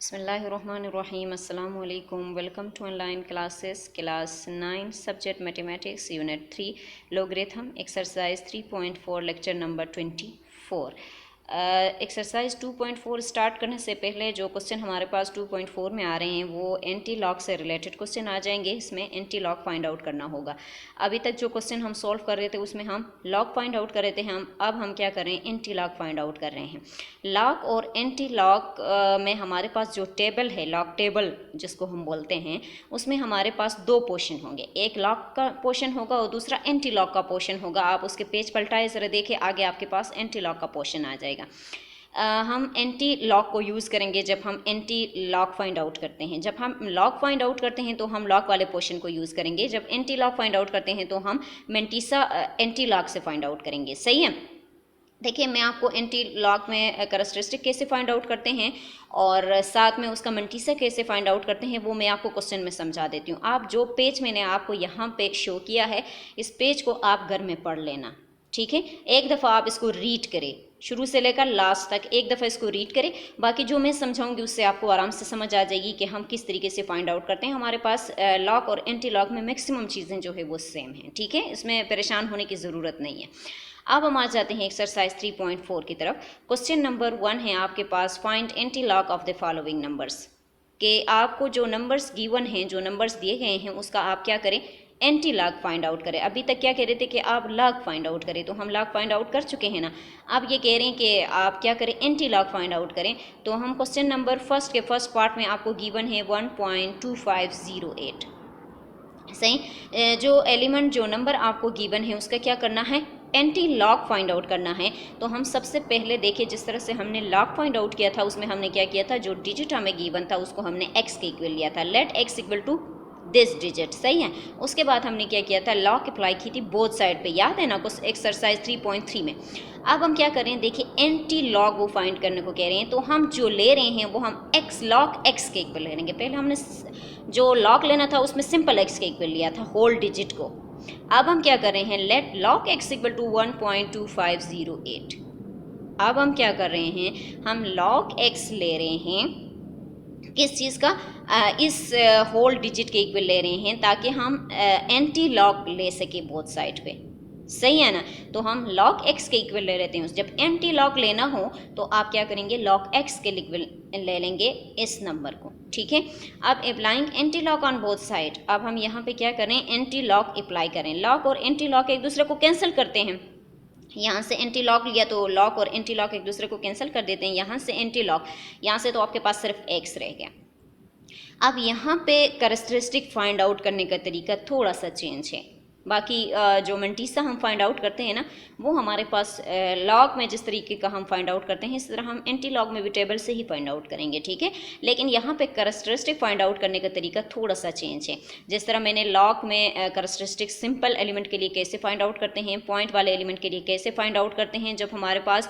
बिस्मिल्लाहिर्रहमानिर्रहीम अस्सलामु अलैकुम। Welcome to online classes class 9 subject mathematics unit 3 logarithm exercise 3.4 lecture number 24। Exercise 2.4 start करने से पहले जो क्वेश्चन हमारे पास 2.4 में आ रहे हैं वो एंटी लॉग से रिलेटेड क्वेश्चन आ जाएंगे। इसमें एंटी लॉग फाइंड आउट करना होगा। अभी तक जो क्वेश्चन हम सॉल्व कर रहे थे उसमें हम लॉग फाइंड आउट कर रहे थे, अब हम क्या कर रहे हैं, एंटी लॉग फाइंड आउट कर रहे हैं। लॉग और एंटी लॉग में हमारे पास जो टेबल है, लॉग टेबल जिसको हम बोलते हैं, उसमें हमारे पास दो पोर्शन होंगे, एक लॉग का पोर्शन होगा और दूसरा एंटी लॉग का पोर्शन होगा। आप उसके पेज पलटाए जरा देखें, आगे आपके पास एंटी लॉग का पोर्शन आ जाएगा। हम एंटी लॉग को यूज़ करेंगे जब हम एंटी लॉग फाइंड आउट करते हैं। जब हम लॉग फाइंड आउट करते हैं तो हम लॉग वाले पोर्शन को यूज़ करेंगे, जब एंटी लॉग फाइंड आउट करते हैं तो हम मेंटिसा एंटी लॉग से फाइंड आउट करेंगे। सही है। देखिए, मैं आपको एंटी लॉग में कैरेक्टरिस्टिक कैसे फाइंड आउट करते हैं और साथ में उसका मेंटिसा कैसे फाइंड आउट करते हैं वो मैं आपको क्वेश्चन में समझा देती हूँ। आप जो पेज मैंने आपको यहाँ पे शो किया है, इस पेज को आप घर में पढ़ लेना, ठीक है। एक दफ़ा आप इसको रीड करें, शुरू से लेकर लास्ट तक एक दफ़ा इसको रीड करें। बाकी जो मैं समझाऊंगी उससे आपको आराम से समझ आ जाएगी कि हम किस तरीके से फाइंड आउट करते हैं। हमारे पास लॉग और एंटी लॉग में मैक्सिमम चीज़ें जो है वो सेम हैं, ठीक है, इसमें परेशान होने की ज़रूरत नहीं है। अब हम आ जाते हैं एक्सरसाइज 3.4 की तरफ। क्वेश्चन नंबर 1 है आपके पास, find anti log of the following numbers. कि आपको जो नंबर्स गिवन हैं, जो नंबर्स दिए गए हैं, उसका आप क्या करें, एंटी लॉग फाइंड आउट करें। अभी तक क्या कह रहे थे कि आप लॉग फाइंड आउट करें, तो हम लॉग फाइंड आउट कर चुके हैं ना। अब ये कह रहे हैं कि आप क्या करें, एंटी लॉग फाइंड आउट करें। तो हम क्वेश्चन नंबर फर्स्ट के फर्स्ट पार्ट में आपको गिवन है 1.2508। सही। जो एलिमेंट, जो नंबर आपको गिवन है उसका क्या करना है, एंटी लॉग फाइंड आउट करना है। तो हम सबसे पहले देखिए, जिस तरह से हमने लॉग फाइंड आउट किया था उसमें हमने क्या किया था, जो डिजिट हमें गिवन था उसको हमने एक्स के इक्वल लिया था, let X equal to this digit. सही है। उसके बाद हमने क्या किया था, लॉग अप्लाई की थी बोथ साइड पे, याद है ना, कुछ एक्सरसाइज 3.3 में। अब हम क्या कर रहे हैं, देखिए एंटी लॉग वो फाइंड करने को कह रहे हैं, तो हम जो ले रहे हैं वो हम एक्स लॉग एक्स के इक्वल लेंगे। पहले हमने जो लॉग लेना था उसमें सिंपल एक्स के इक्वल लिया था, होल डिजिट को। अब हम क्या कर रहे हैं, let log X equal to 1.2508। अब हम क्या कर रहे हैं, हम लॉग एक्स ले रहे हैं, किस चीज़ का, इस होल डिजिट के इक्वल ले रहे हैं ताकि हम एंटी लॉग ले सके बोथ साइड पे। सही है ना। तो हम लॉग एक्स के इक्वल ले लेते हैं। जब एंटी लॉग लेना हो तो आप क्या करेंगे, लॉग एक्स के इक्वल ले लेंगे इस नंबर को, ठीक है। अब applying anti log on both side. अब हम यहाँ पे क्या करें, एंटी लॉग अप्लाई करें। लॉग और एंटी लॉग एक दूसरे को कैंसिल करते हैं। यहाँ से एंटी लॉग लिया तो लॉग और एंटी लॉग एक दूसरे को कैंसिल कर देते हैं। यहाँ से एंटी लॉग, यहाँ से तो आपके पास सिर्फ एक्स रह गया। अब यहाँ पे कैरेक्टरिस्टिक फाइंड आउट करने का तरीका थोड़ा सा चेंज है। बाकी जो मेंटिसा हम फाइंड आउट करते हैं ना, वो हमारे पास लॉग में जिस तरीके का हम फाइंड आउट करते हैं इस तरह हम एंटी लॉग में भी टेबल से ही फाइंड आउट करेंगे, ठीक है। लेकिन यहाँ पे कैरेक्टरिस्टिक फाइंड आउट करने का तरीका थोड़ा सा चेंज है। जिस तरह मैंने लॉग में कैरेक्टरिस्टिक सिंपल एलिमेंट के लिए कैसे फाइंड आउट करते हैं, पॉइंट वाले एलिमेंट के लिए कैसे फाइंड आउट करते हैं, जब हमारे पास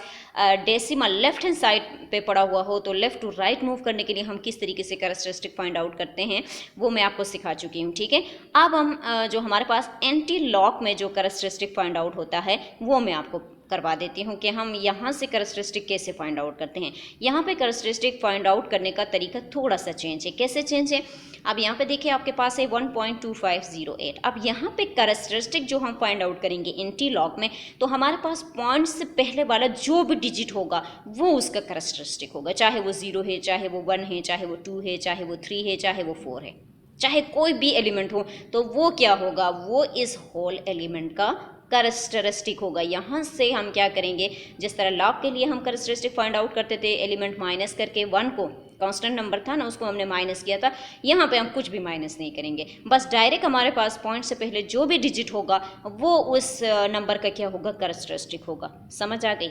डेसिमल लेफ्ट हैंड साइड पे पड़ा हुआ हो तो लेफ्ट टू राइट मूव करने के लिए हम किस तरीके से कैरेक्टरिस्टिक फाइंड आउट करते हैं वो मैं आपको सिखा चुकी हूँ, ठीक है। अब हम जो हमारे पास एंटी लॉग में जो कैरेक्टरिस्टिक फाइंड आउट होता है वो मैं आपको करवा देती हूँ कि हम यहाँ से कैरेक्टरिस्टिक कैसे फाइंड आउट करते हैं। यहाँ पे कैरेक्टरिस्टिक फाइंड आउट करने का तरीका थोड़ा सा चेंज है। कैसे चेंज है, अब यहाँ पे देखिए आपके पास है 1.2508। अब यहाँ पे कैरेक्टरिस्टिक जो हम फाइंड आउट करेंगे एंटी लॉग में, तो हमारे पास पॉइंट से पहले वाला जो भी डिजिट होगा वो उसका कैरेक्टरिस्टिक होगा, चाहे वो 0 है, चाहे वो 1 है, चाहे वो 2 है, चाहे वो 3 है, चाहे वो 4 है, चाहे कोई भी एलिमेंट हो, तो वो क्या होगा, वो इस होल एलिमेंट का कैरेक्टरिस्टिक होगा। यहाँ से हम क्या करेंगे, जिस तरह लॉग के लिए हम कैरेक्टरिस्टिक फाइंड आउट करते थे, एलिमेंट माइनस करके 1 को, कांस्टेंट नंबर था ना उसको हमने माइनस किया था, यहाँ पे हम कुछ भी माइनस नहीं करेंगे, बस डायरेक्ट हमारे पास पॉइंट से पहले जो भी डिजिट होगा वो उस नंबर का क्या होगा, कैरेक्टरिस्टिक होगा। समझ आ गई।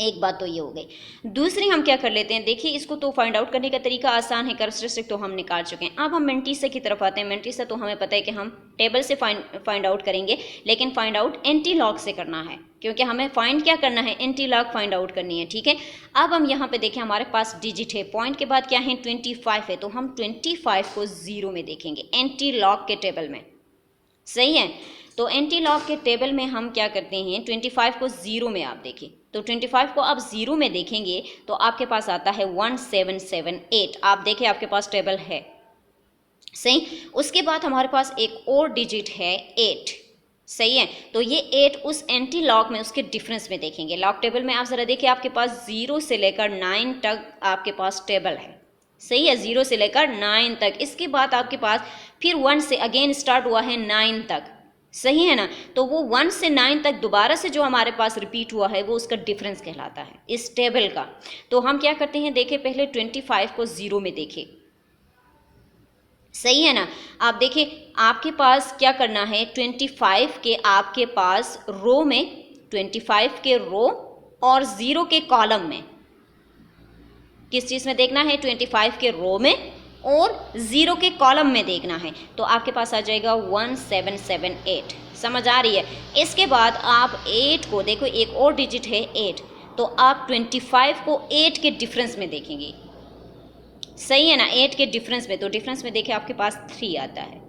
एक बात तो ये हो गई। दूसरी हम क्या कर लेते हैं, देखिए इसको तो फाइंड आउट करने का तरीका आसान है, कैरेक्टरिस्टिक तो हम निकाल चुके हैं। अब हम मेंटिसा की तरफ आते हैं। मेंटिसा तो हमें पता है कि हम टेबल से फाइंड आउट करेंगे, लेकिन फाइंड आउट एंटी लॉग से करना है क्योंकि हमें फाइंड क्या करना है, एंटी लॉग फाइंड आउट करनी है, ठीक है। अब हम यहाँ पे देखें हमारे पास डिजिट है, पॉइंट के बाद क्या है 25 है, तो हम 25 को 0 में देखेंगे एंटी लॉग के टेबल में। सही है। तो एंटी लॉग के टेबल में हम क्या करते हैं, 25 को 0 में आप देखिए तो 25 को आप ज़ीरो में देखेंगे तो आपके पास आता है 1778। आप देखें आपके पास टेबल है सही। उसके बाद हमारे पास एक और डिजिट है 8, सही है। तो ये 8 उस एंटी लॉग में उसके डिफरेंस में देखेंगे। लॉग टेबल में आप ज़रा देखिए आपके पास 0 से लेकर 9 तक आपके पास टेबल है, सही है, 0 से लेकर 9 तक। इसके बाद आपके पास फिर 1 से अगेन स्टार्ट हुआ है 9 तक, सही है ना। तो वो 1 से 9 तक दोबारा से जो हमारे पास रिपीट हुआ है वो उसका डिफरेंस कहलाता है इस टेबल का। तो हम क्या करते हैं, देखें पहले 25 को 0 में देखें, सही है ना। आप देखिए आपके पास क्या करना है, 25 के आपके पास रो में, 25 के रो और 0 के कॉलम में, किस चीज़ में देखना है, 25 के रो में और 0 के कॉलम में देखना है। तो आपके पास आ जाएगा 1778, समझ आ रही है। इसके बाद आप 8 को देखो, एक और डिजिट है 8, तो आप 25 को 8 के डिफरेंस में देखेंगे, सही है ना, 8 के डिफरेंस में। तो डिफरेंस में देखिए आपके पास 3 आता है,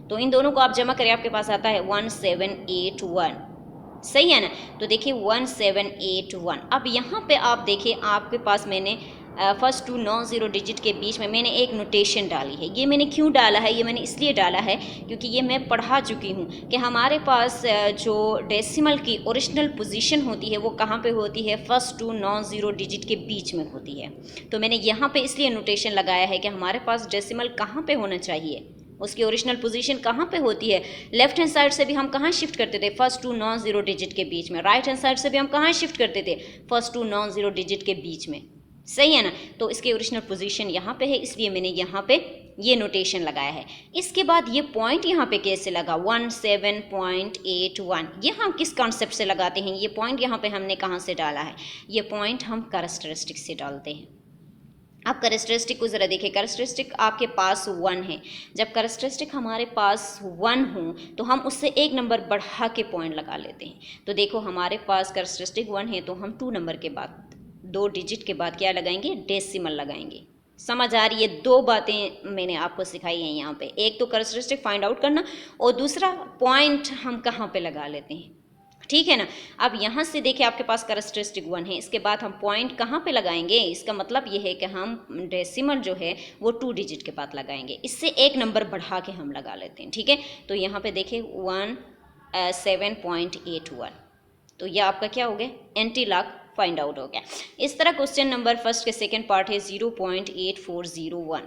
तो इन दोनों को आप जमा करें आपके पास आता है 1781, सही है ना। तो देखिए 1781। अब यहाँ पे आप देखिए आपके पास मैंने फर्स्ट टू 90 डिजिट के बीच में मैंने एक नोटेशन डाली है। ये मैंने क्यों डाला है, ये मैंने इसलिए डाला है क्योंकि ये मैं पढ़ा चुकी हूँ कि हमारे पास जो डेसिमल की ओरिजिनल पोजीशन होती है वो कहाँ पे होती है, फर्स्ट टू 90 डिजिट के बीच में होती है। तो मैंने यहाँ पे इसलिए नोटेशन लगाया है कि हमारे पास डेसिमल कहाँ पे होना चाहिए, उसकी ओरिजिनल पोजीशन कहाँ पे होती है। लेफ्ट हैंड साइड से भी हम कहाँ शिफ्ट करते थे, फर्स्ट टू 90 डिजिट के बीच में। राइट हैंड साइड से भी हम कहाँ शिफ्ट करते थे, फर्स्ट टू 90 डिजिट के बीच में, सही है ना। तो इसकी ओरिजिनल पोजीशन यहाँ पे है, इसलिए मैंने यहाँ पे ये नोटेशन लगाया है। इसके बाद ये पॉइंट यहाँ पे कैसे लगा, 17.81, ये हम किस कॉन्सेप्ट से लगाते हैं, ये पॉइंट यहाँ पे हमने कहाँ से डाला है, ये पॉइंट हम कैरेक्टरिस्टिक से डालते हैं। आप कैरेक्टरिस्टिक को ज़रा देखिए, कैरेक्टरिस्टिक आपके पास 1 है। जब कैरेक्टरिस्टिक हमारे पास 1 हो तो हम उससे एक नंबर बढ़ा के पॉइंट लगा लेते हैं। तो देखो हमारे पास कैरेक्टरिस्टिक 1 है तो हम 2 नंबर के बाद, 2 डिजिट के बाद क्या लगाएंगे, डेसिमल लगाएंगे। समझ आ रही है, 2 बातें मैंने आपको सिखाई हैं यहाँ पे, एक तो कैरेक्टरिस्टिक फाइंड आउट करना और दूसरा पॉइंट हम कहाँ पे लगा लेते हैं, ठीक है ना। अब यहाँ से देखिए आपके पास कैरेक्टरिस्टिक 1 है, इसके बाद हम पॉइंट कहाँ पे लगाएंगे, इसका मतलब ये है कि हम डेसिमल जो है वो 2 डिजिट के बाद लगाएंगे, इससे एक नंबर बढ़ा के हम लगा लेते हैं, ठीक है। तो यहाँ पे देखिए 17.81, तो ये आपका क्या हो गया, एंटी लॉग फाइंड आउट हो गया। इस तरह क्वेश्चन नंबर फर्स्ट के सेकेंड पार्ट है 0.8401,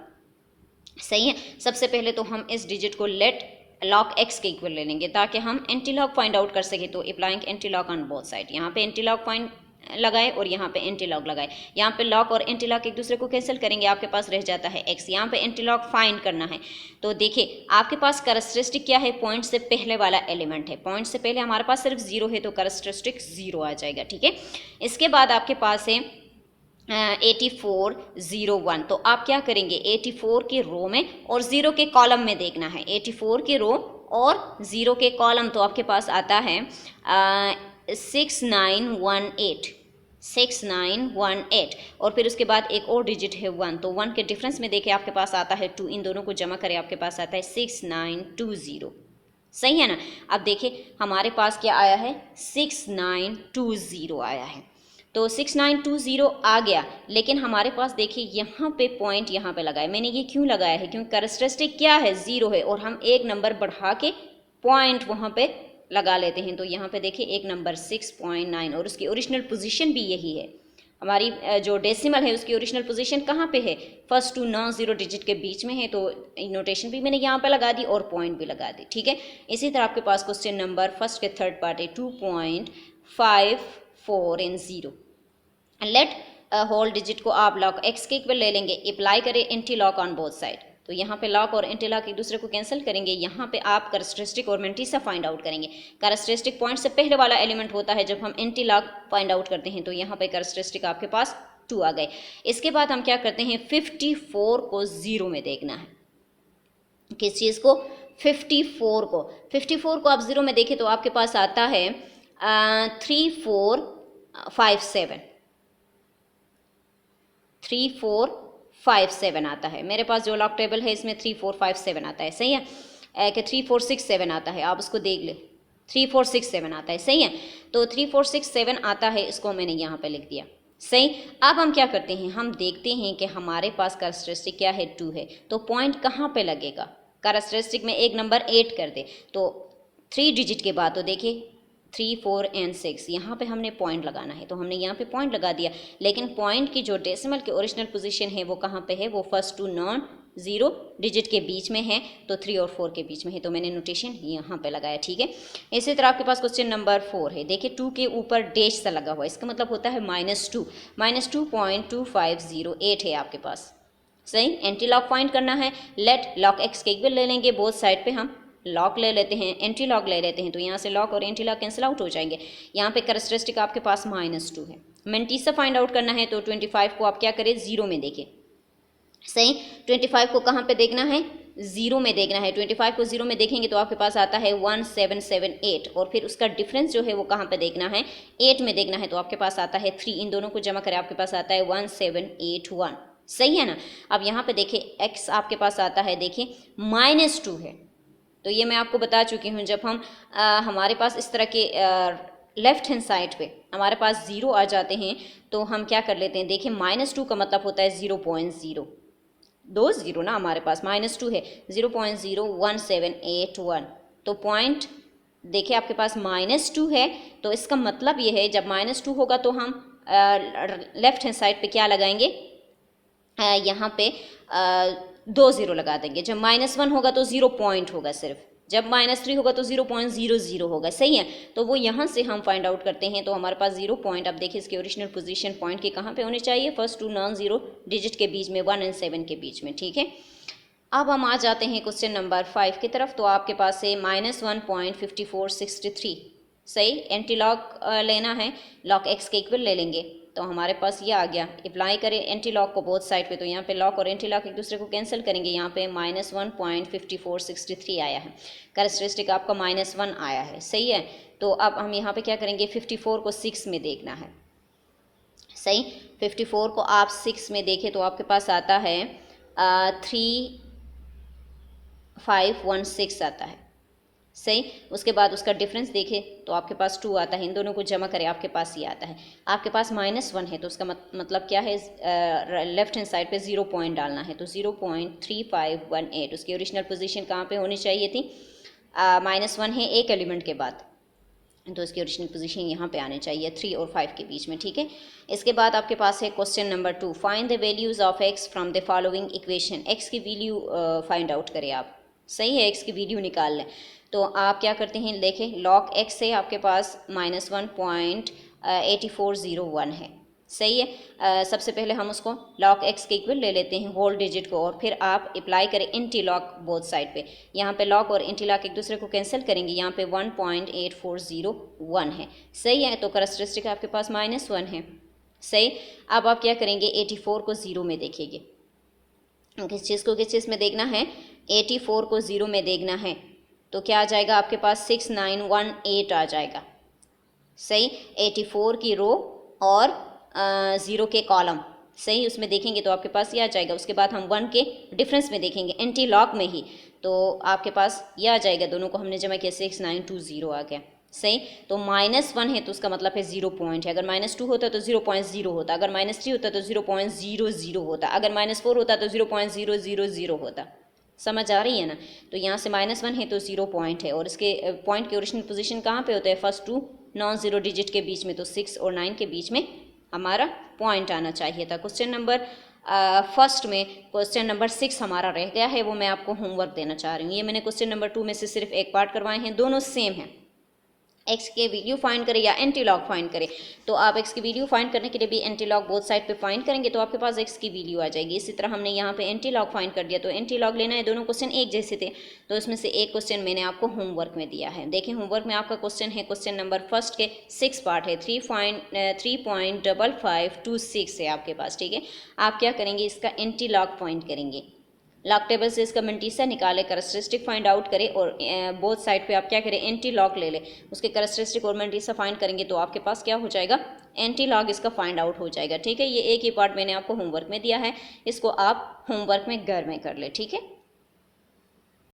सही है। सबसे पहले तो हम इस डिजिट को लेट लॉग एक्स के इक्वल ले लेंगे ताकि हम एंटी लॉग फाइंड आउट कर सके। तो applying anti log on both side, यहाँ पे एंटी लॉग फाइंड लगाए और यहाँ पे एंटी लॉग लगाए, यहाँ पे लॉग और एंटी लॉग एक दूसरे को कैंसिल करेंगे, आपके पास रह जाता है x, यहाँ पे एंटी लॉग फाइंड करना है। तो देखिए आपके पास कैरेक्टरिस्टिक क्या है, पॉइंट से पहले वाला एलिमेंट है, पॉइंट से पहले हमारे पास सिर्फ 0 है तो कैरेक्टरिस्टिक 0 आ जाएगा, ठीक है। इसके बाद आपके पास है 8401, तो आप क्या करेंगे, 84 के रो में और 0 के कॉलम में देखना है, 84 के रो और 0 के कॉलम, तो आपके पास आता है 6918 और फिर उसके बाद एक और डिजिट है 1, तो 1 के डिफरेंस में देखिए आपके पास आता है 2, इन दोनों को जमा करें आपके पास आता है 6920, सही है ना। अब देखिए हमारे पास क्या आया है, 6920 आया है। तो 6920 आ गया, लेकिन हमारे पास देखिए यहाँ पे पॉइंट यहाँ पे लगाया, मैंने ये क्यों लगाया है, क्योंकि कैरेक्टरिस्टिक क्या है, 0 है और हम एक नंबर बढ़ा के पॉइंट वहाँ पे लगा लेते हैं। तो यहाँ पे देखिए एक नंबर 6.9 और उसकी ओरिजिनल पोजीशन भी यही है, हमारी जो डेसिमल है उसकी ओरिजिनल पोजीशन कहाँ पे है, फर्स्ट टू 90 डिजिट के बीच में है। तो नोटेशन भी मैंने यहाँ पे लगा दी और पॉइंट भी लगा दी, ठीक है। इसी तरह आपके पास क्वेश्चन नंबर फर्स्ट के थर्ड पार्ट है 2.54 इन 0, लेट होल डिजिट को आप लॉग एक्स के इक्वल ले लेंगे, अप्लाई करें anti log on both side, तो यहाँ पे लॉग और एंटी लॉग एक दूसरे को कैंसिल करेंगे, यहाँ पे आप कैरेक्टरिस्टिक और मैंटिसा फाइंड आउट करेंगे। कैरेक्टरिस्टिक पॉइंट से पहले वाला एलिमेंट होता है जब हम एंटी लॉग फाइंड आउट करते हैं, तो यहाँ पे कैरेक्टरिस्टिक आपके पास 2 आ गए। इसके बाद हम क्या करते हैं, 54 को 0 में देखना है, किस चीज़ को, 54 को आप 0 में देखें तो आपके पास आता है 3457 आता है। मेरे पास जो लॉग टेबल है इसमें 3457 आता है, सही है कि 3467 आता है, आप उसको देख ले, 3467 आता है, सही है। तो 3467 आता है, इसको मैंने यहाँ पे लिख दिया, सही। अब हम क्या करते हैं, हम देखते हैं कि हमारे पास कैरेक्टरिस्टिक क्या है, 2 है, तो पॉइंट कहाँ पे लगेगा। कैरेक्टरिस्टिक में एक नंबर 8 कर दे, तो 3 डिजिट के बाद, तो देखिए 3, 4 एंड 6 यहाँ पे हमने पॉइंट लगाना है, तो हमने यहाँ पे पॉइंट लगा दिया। लेकिन पॉइंट की जो डेसिमल की ओरिजिनल पोजीशन है वो कहाँ पे है, वो first two non zero digit के बीच में है, तो 3 और 4 के बीच में है, तो मैंने नोटेशन यहाँ पे लगाया, ठीक है। इसी तरह आपके पास क्वेश्चन नंबर 4 है, देखिए 2 के ऊपर डैश सा लगा हुआ है, इसका मतलब होता है -2, -2.2508 है आपके पास, सही। एंटी लॉग फाइंड करना है, लेट लॉग एक्स के इक्वल ले लेंगे, बोथ साइड पे हम लॉग ले लेते हैं, एंटी लॉग ले लेते हैं, तो यहाँ से लॉग और एंटी लॉग कैंसिल आउट हो जाएंगे। यहाँ पे कैरेक्टरिस्टिक आपके पास -2 है। मेंटीसा फाइंड आउट करना है, तो 25 को आप क्या करें, जीरो में देखें, सही। 25 को कहाँ पे देखना है, जीरो में देखना है। 25 को जीरो में देखेंगे तो आपके पास आता है 1778, और फिर उसका डिफरेंस जो है वो कहाँ पे देखना है, 8 में देखना है, तो आपके पास आता है 3। इन दोनों को जमा करें, आपके पास आता है 1781, सही है ना। अब यहाँ पे देखिए x आपके पास आता है, देखिए -2 है, तो ये मैं आपको बता चुकी हूँ। जब हम हमारे पास इस तरह के लेफ्ट हैंड साइड पे हमारे पास जीरो आ जाते हैं, तो हम क्या कर लेते हैं, देखिए -2 का मतलब होता है 0.0, 2 जीरो ना हमारे पास, -2 है, 0.01781, तो पॉइंट देखिए आपके पास -2 है, तो इसका मतलब ये है जब -2 होगा तो हम लेफ्ट हैंड साइड पे क्या लगाएंगे, यहाँ पे 2 जीरो लगा देंगे। जब -1 होगा तो 0 पॉइंट होगा सिर्फ, जब -3 होगा तो 0.00 होगा, सही है। तो वो यहाँ से हम फाइंड आउट करते हैं, तो हमारे पास 0 पॉइंट, अब देखिए इसकी ओरिजिनल पोजीशन पॉइंट के कहाँ पे होनी चाहिए, first two non zero digit के बीच में, 1 और 7 के बीच में, ठीक है। अब हम आ जाते हैं क्वेश्चन नंबर 5 की तरफ, तो आपके पास है -1.5463, सही। एंटी लॉग लेना है, लॉग एक्स के इक्वल ले लेंगे, तो हमारे पास ये आ गया। अप्लाई करें एंटी लॉग को बोथ साइड पे, तो यहाँ पे लॉग और एंटी लॉग एक दूसरे को कैंसिल करेंगे, यहाँ पे -1.5463 आया है। कैरेक्टरिस्टिक आपका -1 आया है, सही है। तो अब हम यहाँ पे क्या करेंगे, 54 को 6 में देखना है, सही। 54 को आप 6 में देखें तो आपके पास आता है 3516 आता है, सही। उसके बाद उसका डिफरेंस देखें तो आपके पास 2 आता है, इन दोनों को जमा करें आपके पास ये आता है। आपके पास -1 है, तो उसका मतलब क्या है, लेफ्ट हैंड साइड पे 0 पॉइंट डालना है, तो 0.3518, उसकी ओरिजिनल पोजीशन कहाँ पे होनी चाहिए थी, -1 है एक एलिमेंट के बाद, तो इसकी ओरिजिनल पोजीशन यहाँ पे आनी चाहिए 3 और 5 के बीच में, ठीक है। इसके बाद आपके पास है question number 2, find the values of x from the following equation. x की वैल्यू फाइंड आउट करें आप, सही है, x की वैल्यू निकाल लें। तो आप क्या करते हैं, देखें लॉग x से आपके पास -1.8401 है, सही है। सबसे पहले हम उसको लॉग x के इक्वल ले लेते हैं, होल डिजिट को, और फिर आप अप्लाई करें एंटी लॉग बोथ साइड पे। यहाँ पे लॉग और एंटी लॉग एक दूसरे को कैंसिल करेंगे, यहाँ पे 1.8401 है, सही है। तो कैरेक्टरिस्टिक आपके पास -1 है, सही। अब आप क्या करेंगे, 84 को 0 में देखेंगे, किस चीज़ को किस चीज़ में देखना है, 84 को 0 में देखना है, तो क्या आ जाएगा आपके पास 6918 आ जाएगा, सही। 84 की रो और 0 के कॉलम, सही, उसमें देखेंगे तो आपके पास ये आ जाएगा। उसके बाद हम 1 के डिफरेंस में देखेंगे, एंटी लॉग में ही, तो आपके पास ये आ जाएगा, दोनों को हमने जमा किया 6920 आ गया, सही। तो -1 है तो उसका मतलब है 0 पॉइंट है, अगर -2 होता तो 0.0 होता, अगर -3 होता तो 0.00 होता, अगर -4 होता तो 0.000 होता, समझ आ रही है ना। तो यहाँ से -1 है तो 0 पॉइंट है, और इसके पॉइंट के ओरिजिनल पोजीशन कहाँ पे होता है, first two non zero digit के बीच में, तो 6 और 9 के बीच में हमारा पॉइंट आना चाहिए था। क्वेश्चन नंबर फर्स्ट में क्वेश्चन नंबर 6 हमारा रह गया है, वो मैं आपको होमवर्क देना चाह रही हूँ। ये मैंने क्वेश्चन नंबर 2 में से सिर्फ एक पार्ट करवाए हैं, दोनों सेम हैं। एक्स के वैल्यू फाइंड करें या एंटी लॉग फाइंड करें, तो आप एक्स की वैल्यू फाइंड करने के लिए भी एंटी लॉग बोथ साइड पे फाइंड करेंगे, तो आपके पास एक्स की वैल्यू आ जाएगी। इसी तरह हमने यहाँ पे एंटी लॉग फाइंड कर दिया, तो एंटी लॉग लेना है, दोनों क्वेश्चन एक जैसे थे, तो इसमें से एक क्वेश्चन मैंने आपको होमवर्क में दिया है। देखिए होमवर्क में आपका क्वेश्चन है, क्वेश्चन नंबर फर्स्ट के 6 पार्ट है, 3.5526 है आपके पास, ठीक है। आप क्या करेंगे, इसका एंटी लॉग फाइंड करेंगे, लॉग टेबल से इसका मेंटीसा निकाले, कैरेक्टरिस्टिक फाइंड आउट करें, और बोथ साइड पे आप क्या करें, एंटी लॉग ले लें, उसके कैरेक्टरिस्टिक और मेंटीसा फाइंड करेंगे, तो आपके पास क्या हो जाएगा, एंटी लॉग इसका फाइंड आउट हो जाएगा, ठीक है। ये एक ही पार्ट मैंने आपको होमवर्क में दिया है, इसको आप होमवर्क में घर में कर ले, ठीक है।